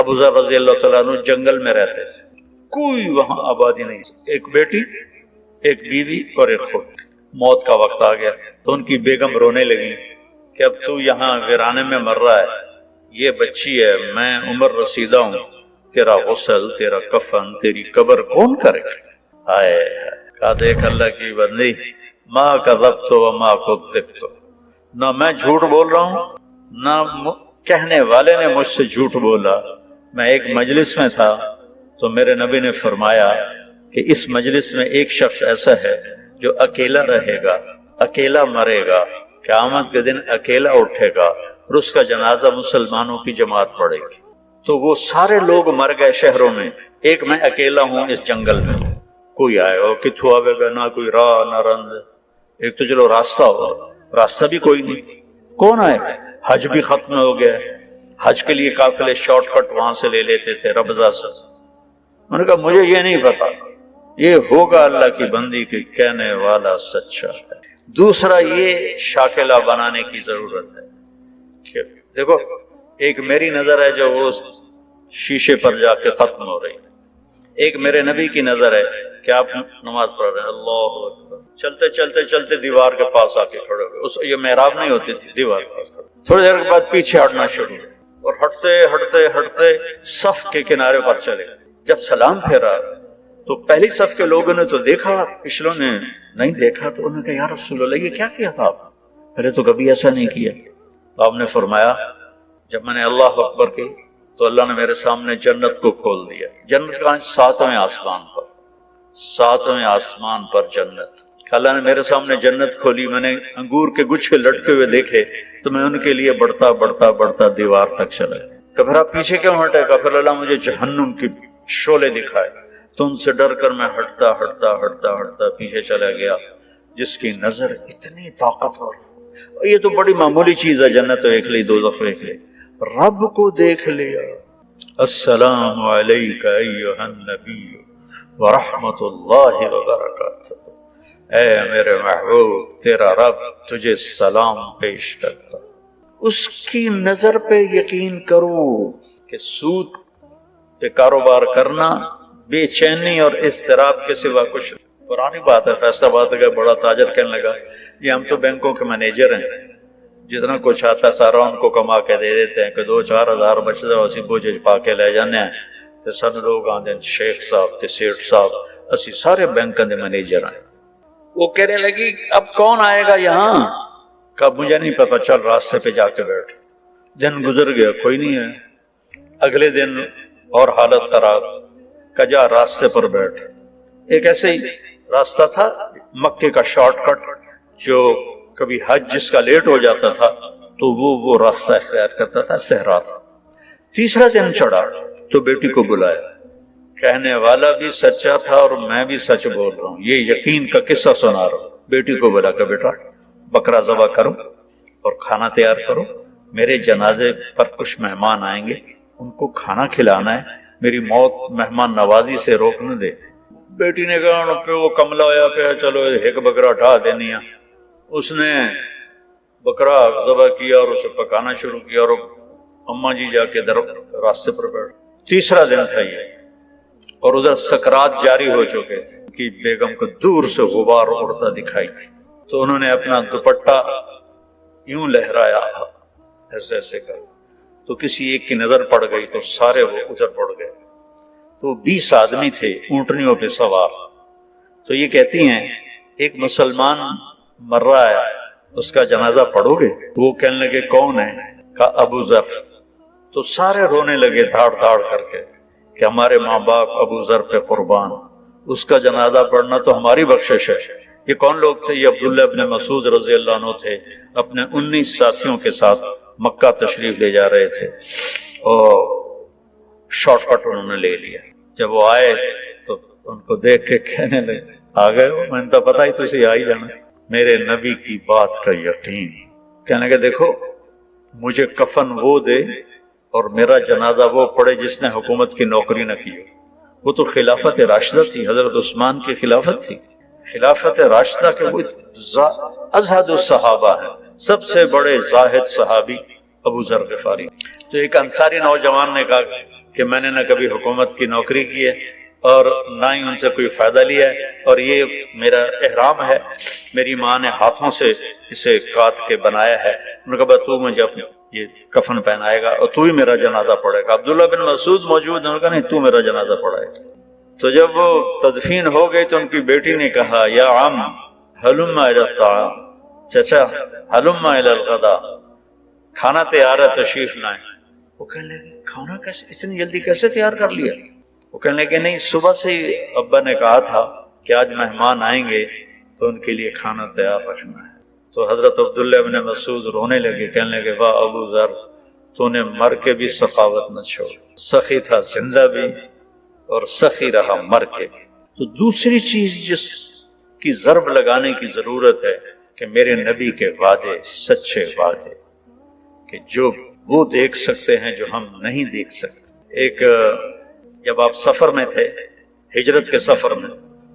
ابو ذر رضی اللہ تعالیٰ عنہ جنگل میں رہتے تھے، کوئی وہاں آبادی نہیں، ایک بیٹی، ایک بیوی اور ایک خود۔ موت کا وقت آ گیا تو ان کی بیگم رونے لگی کہ اب تو یہاں ویرانے میں مر رہا ہے، یہ بچی ہے، میں عمر رسیدہ ہوں، تیرا غسل، تیرا کفن، تیری قبر کون کرے گا؟ ہائے کہا دیکھ اللہ کی بندی، ما کذبت وما کذبت، نہ میں جھوٹ بول رہا ہوں نہ کہنے والے نے مجھ سے جھوٹ بولا۔ میں ایک مجلس میں تھا تو میرے نبی نے فرمایا کہ اس مجلس میں ایک شخص ایسا ہے جو اکیلا رہے گا، اکیلا مرے گا، قیامت کے دن اکیلا اٹھے گا اور اس کا جنازہ مسلمانوں کی جماعت پڑے گی۔ تو وہ سارے لوگ مر گئے شہروں میں، ایک میں اکیلا ہوں اس جنگل میں، کوئی آئے ہو کتھو آوے گا، نہ کوئی راہ نہ رند، ایک تو چلو راستہ ہو، راستہ بھی کوئی نہیں، کون آئے؟ حج بھی ختم ہو گیا، حج کے لیے قافلے شارٹ کٹ وہاں سے لے لیتے تھے ربضہ سے۔ میں نے کہا مجھے یہ نہیں پتا، یہ ہوگا اللہ کی بندی کے کہنے والا سچا ہے۔ دوسرا یہ شاکلہ بنانے کی ضرورت ہے کہ دیکھو ایک میری نظر ہے جو وہ شیشے پر جا کے ختم ہو رہی ہے، ایک میرے نبی کی نظر ہے کہ آپ نماز پڑھ رہے ہیں، اللہ اکبر، چلتے چلتے چلتے دیوار کے پاس آ کے کھڑے ہوئے، یہ محراب نہیں ہوتی تھی، دیوار کے پاس کھڑے، تھوڑی دیر کے بعد پیچھے ہٹنا شروع اور ہٹتے ہٹتے ہٹتے صف کے کنارے پر چلے گئے۔ جب سلام پھیرا تو پہلی صف کے لوگوں نے تو دیکھا، پچھلوں نے نہیں دیکھا، تو انہوں نے کہا یا رسول اللہ یہ کیا کیا تھا آپ؟ پہلے تو کبھی ایسا نہیں کیا۔ تو آپ نے فرمایا جب میں نے اللہ اکبر کی تو اللہ نے میرے سامنے جنت کو کھول دیا۔ جنت کا ساتویں آسمان پر، ساتویں آسمان پر جنت۔ اللہ نے میرے سامنے جنت کھولی، میں نے انگور کے گچھے لٹکے ہوئے دیکھے تو میں ان کے لیے بڑھتا بڑھتا بڑھتا دیوار تک چلا گیا۔ کہ پھر آپ پیچھے کیوں ہٹے؟ کہ پھر اللہ مجھے جہنم کی شعلے دکھائے، تو ان سے ڈر کر میں ہٹتا ہٹتا ہٹتا ہٹتا پیچھے چلا گیا۔ جس کی نظر اتنی طاقتور، یہ تو بڑی معمولی چیز ہے، جنت تو دیکھ لی، دوزخ دیکھ لی، رب کو دیکھ لیا۔ السلام علیک ایھا النبی ورحمۃ اللہ وبرکاتہ، اے میرے محبوب تیرا رب تجھے سلام پیش کرتا۔ اس کی نظر پہ یقین کرو کہ سود پہ کاروبار کرنا بے چینی اور اضطراب کے سوا کچھ پرانی بات ہے۔ فیصلہ آباد کا بڑا تاجر کہنے لگا یہ ہم تو بینکوں کے مینیجر ہیں، جتنا کچھ آتا ہے سارا ان کو کما کے دے دیتے ہیں کہ 2-4 ہزار بچتا ہے اسی بوجھ پا کے لے جانے ہیں، تو سب لوگ آتے ہیں شیخ صاحب تے سیٹھ صاحب اسی سارے بینکوں کے مینیجر ہیں۔ وہ کہنے لگی اب کون آئے گا یہاں؟ کب مجھے نہیں پتا، چل راستے پہ جا کے بیٹھ۔ دن گزر گیا، کوئی نہیں ہے۔ اگلے دن اور حالت خراب، کجا راستے پر بیٹھ۔ ایک ایسے ہی راستہ تھا مکے کا شارٹ کٹ، جو کبھی حج جس کا لیٹ ہو جاتا تھا تو وہ راستہ اختیار کرتا تھا، صحرا تھا۔ تیسرا دن چڑھا تو بیٹی کو بلایا، کہنے والا بھی سچا تھا اور میں بھی سچ بول رہا ہوں، یہ یقین کا قصہ سنا رہا ہوں۔ بیٹی کو بلا کر بیٹا بکرا ذبح کرو اور کھانا تیار کرو، میرے جنازے پر کچھ مہمان آئیں گے، ان کو کھانا کھلانا ہے، میری موت مہمان نوازی سے روکنے دے۔ بیٹی نے کہا پیو کملا ہویا پیا، چلو ایک بکرا اٹھا دینی ہے۔ اس نے بکرا ذبح کیا اور اسے پکانا شروع کیا اور اماں جی جا کے راستے پر بیٹھ۔ تیسرا دن تھا یہ، اور ادھر سکرات جاری ہو چکے تھے کہ بیگم کو دور سے غبار اڑتا دکھائی، تو انہوں نے اپنا دوپٹہ یوں لہرایا ایسے ایسے کر، تو کسی ایک کی نظر پڑ گئی تو سارے وہ ادھر پڑ گئے۔ تو 20 آدمی تھے اونٹنیوں پہ سوار۔ تو یہ کہتی ہیں ایک مسلمان مر رہا ہے، اس کا جنازہ پڑھو گے؟ وہ کہنے لگے کون ہے؟ کہا ابو ذر۔ تو سارے رونے لگے دھاڑ دھاڑ کر کے کہ ہمارے ماں باپ ابو ذر پہ قربان، اس کا جنازہ پڑھنا تو ہماری بخشش ہے۔ یہ کون لوگ تھے؟ یہ عبداللہ ابن مسعود رضی اللہ عنہ تھے، اپنے 19 ساتھیوں کے ساتھ مکہ تشریف لے جا رہے تھے اور شارٹ کٹ انہوں نے لے لیا۔ جب وہ آئے تو ان کو دیکھ کے کہنے لگے آ گئے ہو، میں نے تو پتا ہی تجھے آ ہی جانا، میرے نبی کی بات کا یقین۔ کہنے لگے دیکھو مجھے کفن وہ دے اور میرا جنازہ وہ پڑھے جس نے حکومت کی نوکری نہ کی ہو۔ وہ تو خلافت راشدہ تھی، حضرت عثمان کی خلافت تھی، خلافت راشدہ کے وہ ازہد الصحابہ ہیں، سب سے بڑے زاہد صحابی ابو ذر غفاری۔ تو ایک انصاری نوجوان نے کہا کہ میں نے نہ کبھی حکومت کی نوکری کی ہے اور نہ ہی ان سے کوئی فائدہ لیا ہے، اور یہ میرا احرام ہے، میری ماں نے ہاتھوں سے اسے کاٹ کے بنایا ہے۔ انہوں نے کہا تو مجھے یہ کفن پہنائے گا اور تو ہی میرا جنازہ پڑھے گا۔ عبداللہ بن مسعود موجود ہیں، انہوں نے کہا نہیں، تو میرا جنازہ پڑھائے گا۔ تو جب وہ تدفین ہو گئی تو ان کی بیٹی نے کہا یا عم ہلم الی الطعام، چچا ہلم الی الغداء، کھانا تیار ہے، تشریف لائیں۔ وہ کہنے لگے کھانا کیسے اتنی جلدی کیسے تیار کر لیا؟ وہ کہنے لگے نہیں، صبح سے ہی ابا نے کہا تھا کہ آج مہمان آئیں گے تو ان کے لیے کھانا تیار رکھنا ہے۔ تو حضرت عبداللہ بن مسعود رونے لگے، کہنے لگے واہ ابو ذر، تو نے مر کے بھی سخاوت نہ چھوڑ، سخی تھا زندہ بھی اور سخی رہا مر کے بھی۔ تو دوسری چیز جس کی ضرب لگانے کی ضرورت ہے کہ میرے نبی کے وعدے سچے وعدے، کہ جو وہ دیکھ سکتے ہیں جو ہم نہیں دیکھ سکتے۔ ایک جب آپ سفر میں تھے، ہجرت کے سفر میں،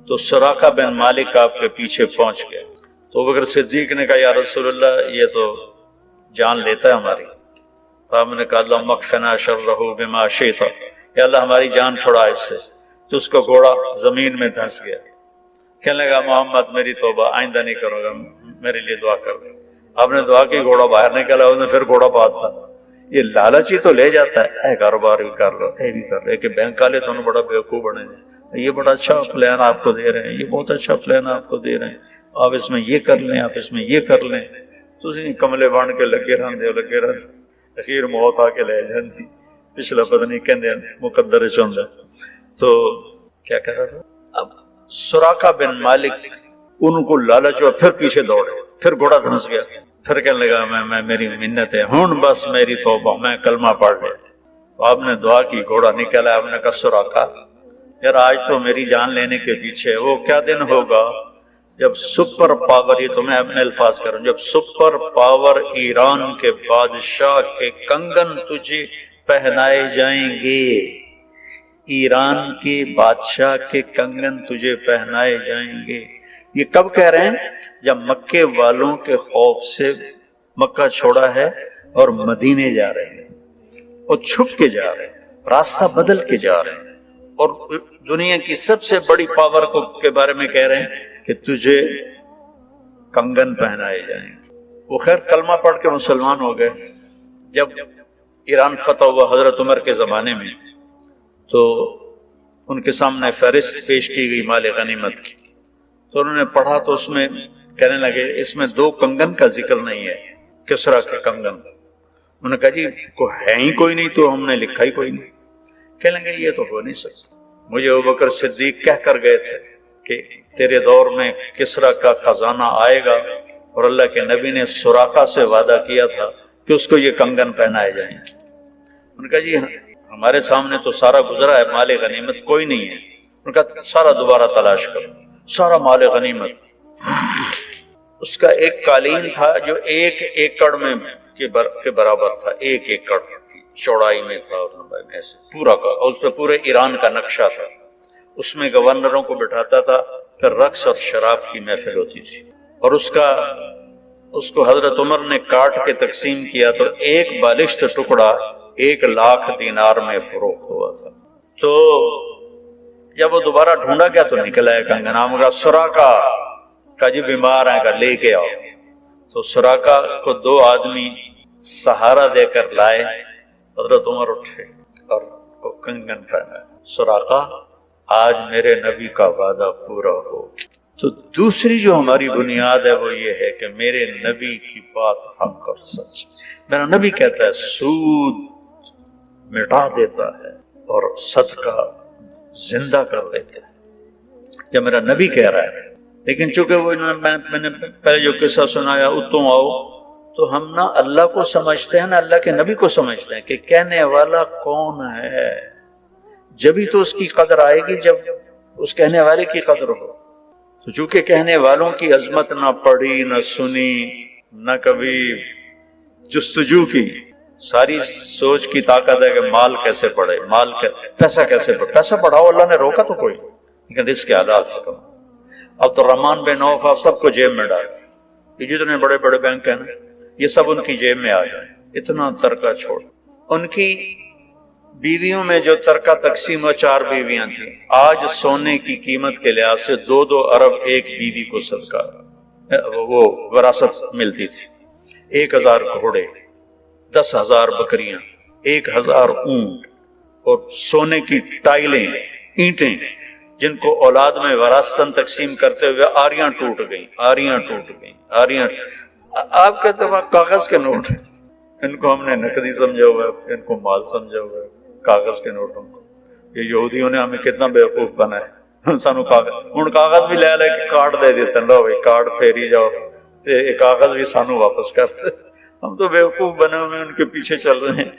تو سراقہ بن مالک آپ کے پیچھے پہنچ گئے، تو ابوبکر صدیق نے کہا یا رسول اللہ یہ تو جان لیتا ہے ہماری۔ تو آپ نے کہا اللہم اکفنا شرہ بما شئت، یا اللہ ہماری جان چھڑا اس سے۔ تو اس کا گھوڑا زمین میں دھنس گیا، کہنے لگا محمد میری توبہ، آئندہ نہیں کروں گا، میرے لیے دعا کر دیں۔ آپ نے دعا کی، گھوڑا باہر نکلا، اس نے پھر گھوڑا بات تھا۔ یہ لالچی تو لے جاتا ہے، اے کاروبار بھی کر لو، اے بھی کر لو، کہ بینک والے تو بڑا بیوقوف بنے ہیں، یہ بڑا اچھا پلان آپ کو دے رہے ہیں، یہ بہت اچھا پلان آپ کو دے رہے ہیں، آپ اس میں یہ کر لیں، آپ اس میں یہ کر لیں۔ تو کملے بان کے لگے رہتے، اخیر موت آ کے لے جاندی، پچھلا پتہ نہیں کہندے مقدر چند۔ تو کیا کہہ رہا تھا؟ اب سراقہ بن مالک ان کو لالچ ہوا، پھر پیچھے دوڑے، پھر گھوڑا دھنس گیا، پھر کہنے لگا میں میری منت ہے، ہن بس میری توبہ، میں کلمہ پڑھ لیا۔ تو آپ نے دعا کی، گھوڑا نکلا، آپ نے کہا سراقہ یار آج تو میری جان لینے کے پیچھے وہ کیا دن ہوگا جب سپر پاور، یہ تو میں اپنے الفاظ کروں، جب سپر پاور ایران کے بادشاہ کے کنگن تجھے پہنائے جائیں گے، ایران کے بادشاہ کے کنگن تجھے پہنائے جائیں گے۔ یہ کب کہہ رہے ہیں؟ جب مکے والوں کے خوف سے مکہ چھوڑا ہے اور مدینے جا رہے ہیں، اور چھپ کے جا رہے ہیں، راستہ بدل کے جا رہے ہیں، اور دنیا کی سب سے بڑی پاور کے بارے میں کہہ رہے ہیں کہ تجھے کنگن پہنائے جائیں گے۔ وہ خیر کلمہ پڑھ کے مسلمان ہو گئے۔ جب ایران فتح ہوا حضرت عمر کے زمانے میں، تو ان کے سامنے فہرست پیش کی گئی مال غنیمت کی، تو انہوں نے پڑھا تو اس میں کہنے لگے اس میں 2 کنگن کا ذکر نہیں ہے، کسریٰ کے کنگن۔ انہوں نے کہا جی ہے ہی کوئی نہیں تو ہم نے لکھا ہی کوئی نہیں۔ کہنے لگے یہ تو ہو نہیں سکتا، مجھے ابوبکر صدیق کہہ کر گئے تھے کہ تیرے دور میں کسریٰ کا خزانہ آئے گا، اور اللہ کے نبی نے سراقہ سے وعدہ کیا تھا کہ اس کو یہ کنگن پہنائے جائیں۔ انہوں نے کہا جی ہمارے سامنے تو سارا گزرا ہے، مال غنیمت کوئی نہیں ہے۔ انہوں نے کہا سارا دوبارہ تلاش کرو، سارا مال غنیمت۔ اس کا ایک قالین تھا جو 1 ایکڑ میں کے برابر تھا، 1 ایکڑ کی چوڑائی میں تھا اور لمبائی میں، ایسے پورا کا، اور اس پہ پورے ایران کا نقشہ تھا۔ اس میں گورنروں کو بٹھاتا تھا، پھر رقص اور شراب کی محفل ہوتی تھی، اور اس کو حضرت عمر نے کاٹ کے تقسیم کیا تو 1 بالشت ٹکڑا 1 لاکھ دینار میں فروخت ہوا تھا۔ تو جب وہ دوبارہ ڈھونڈا گیا تو نکلا ہے کنگن، نام کا سراقہ کا جی بیمار ہے، کا لے کے آؤ۔ تو سراقہ کو 2 آدمی سہارا دے کر لائے، حضرت عمر اٹھے اور وہ کنگن پہنا، سراقہ آج میرے نبی کا وعدہ پورا ہو۔ تو دوسری جو ہماری بنیاد ہے وہ یہ ہے کہ میرے نبی کی بات حق اور سچ۔ میرا نبی کہتا ہے سود مٹا دیتا ہے اور صدقہ زندہ کر دیتا ہے، جب میرا نبی کہہ رہا ہے۔ لیکن چونکہ وہ میں نے پہلے جو قصہ سنایا اتوں آؤ، تو ہم نہ اللہ کو سمجھتے ہیں نہ اللہ کے نبی کو سمجھتے ہیں کہ کہنے والا کون ہے۔ جبھی تو اس کی قدر آئے گی جب اس کہنے والے کی قدر ہو۔ تو چونکہ کہنے والوں کی عظمت نہ پڑھی نہ سنی نہ کبھی جستجو کی، ساری سوچ کی طاقت ہے کہ مال کیسے بڑھے، پیسہ کیسے بڑھے، پیسہ بڑھاؤ، اللہ نے روکا تو کوئی، لیکن رزق کے حالات سے کم۔ اب تو رحمان بن عوف آپ سب کو جیب میں ڈال، یہ جتنے بڑے بڑے بینک ہیں نا، یہ سب ان کی جیب میں آ جائیں، اتنا ترکہ چھوڑ۔ ان کی بیویوں میں جو ترکہ تقسیم و 4 بیویاں تھیں، آج سونے کی قیمت کے لحاظ سے 2 ارب ایک بیوی کو صدقہ وہ وراثت ملتی تھی۔ 1000 گھوڑے، 10,000 بکریاں، 1000 اونٹ اور سونے کی ٹائلیں، اینٹیں، جن کو اولاد میں وراثتاً تقسیم کرتے ہوئے آریاں ٹوٹ گئیں، آریاں۔ آپ کے اتفاق کاغذ کے نوٹ ہیں، ان کو ہم نے نقدی سمجھا ہوا ہے، ان کو مال سمجھا ہوا ہے، کاغذ کے نوٹوں کو۔ یہ یہودیوں نے ہمیں کتنا بیوقوف بنایا، سانو کاغذ بھی لے کے کارڈ دے دیتے ہیں، لو بھائی کارڈ پھیری جاؤ، یہ کاغذ بھی سانو واپس کرتے۔ ہم تو بیوقوف بنے ہوئے ان کے پیچھے چل رہے ہیں۔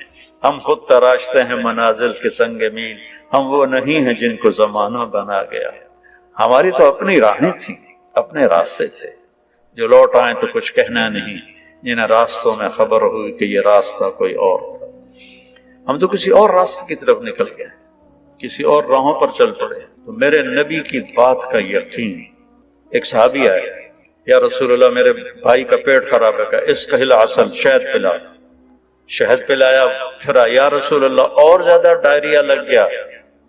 ہم خود تراشتے ہیں منازل کے سنگ میل، ہم وہ نہیں ہیں جن کو زمانہ بنا گیا۔ ہماری تو اپنی راہیں تھیں، اپنے راستے تھے، جو لوٹ آئیں تو کچھ کہنا نہیں، جنہیں راستوں میں خبر ہوئی کہ یہ راستہ کوئی اور تھا۔ ہم تو کسی اور راستے کی طرف نکل گئے، کسی اور راہوں پر چل پڑے۔ تو میرے نبی کی بات کا یقین، ایک صحابی آئے، یا رسول اللہ میرے بھائی کا پیٹ خراب ہے، اس کا العسل، شہد پلا۔ شہد پلایا، پھر یا رسول اللہ اور زیادہ ڈائریا لگ گیا،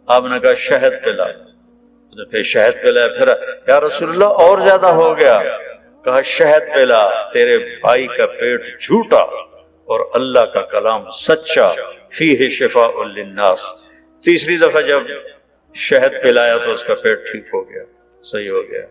آپ نے کہا شہد پلا، پھر شہد پلایا، پھر یا رسول اللہ اور زیادہ ہو گیا، کہا شہد پلا، تیرے بھائی کا پیٹ جھوٹا اور اللہ کا کلام سچا، فیہ شفاء للناس۔ تیسری دفعہ جب شہد پلایا تو اس کا پیٹ ٹھیک ہو گیا، صحیح ہو گیا۔